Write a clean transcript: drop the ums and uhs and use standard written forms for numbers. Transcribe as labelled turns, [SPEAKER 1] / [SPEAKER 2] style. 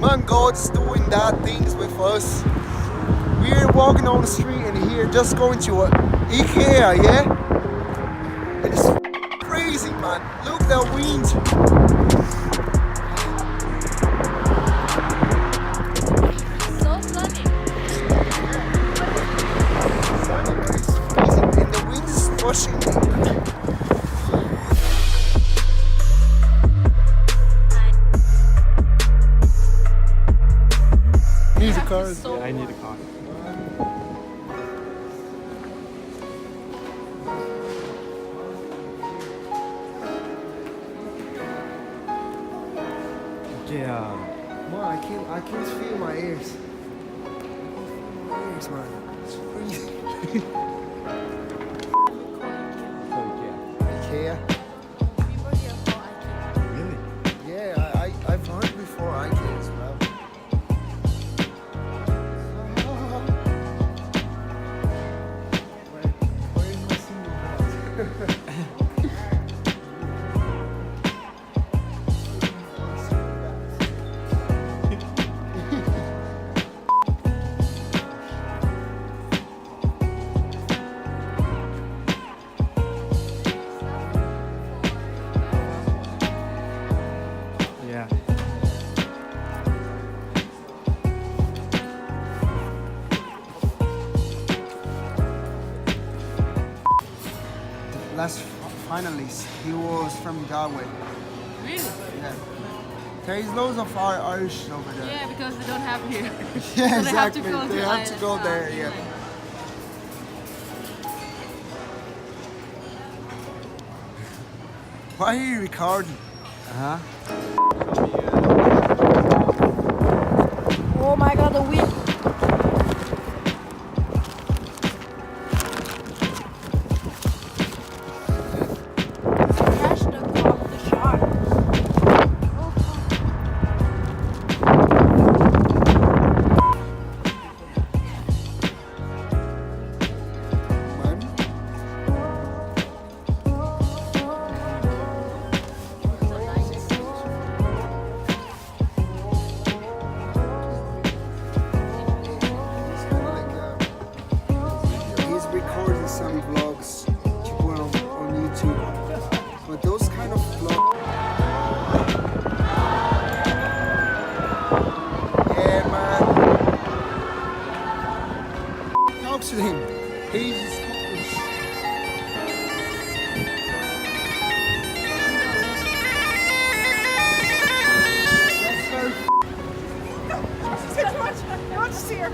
[SPEAKER 1] man, God's doing that things with us. We're walking down the street and here, just going to IKEA, yeah? And it's crazy, man. Look at that wind.
[SPEAKER 2] So sunny.
[SPEAKER 1] Sunny, but it's freezing and the wind is pushing me. Need a car.
[SPEAKER 2] So
[SPEAKER 3] Yeah, I need a car. Yeah.
[SPEAKER 1] Man, I can't feel my ears. My ears, man. It's freezing. IKEA?
[SPEAKER 3] Really?
[SPEAKER 1] Yeah, I've heard before IKEA as well. Where is my single belt?
[SPEAKER 3] Yeah.
[SPEAKER 1] Last finalist, he was from Galway.
[SPEAKER 2] Really?
[SPEAKER 1] Yeah. There is loads of Irish over there.
[SPEAKER 2] Yeah, because they don't have here.
[SPEAKER 1] Yeah,
[SPEAKER 2] So they have to
[SPEAKER 1] exactly.
[SPEAKER 2] go
[SPEAKER 1] They
[SPEAKER 2] to
[SPEAKER 1] have to go
[SPEAKER 2] Ireland.
[SPEAKER 1] there, yeah. Why are you recording?
[SPEAKER 3] Uh-huh.
[SPEAKER 2] Oh my god, the wind. Catch the shark.
[SPEAKER 1] Man. He's recording some vlogs to put on YouTube. But those kind of vlogs. Yeah, man. Talk to him. He's Scottish. That's very
[SPEAKER 4] I want to see her.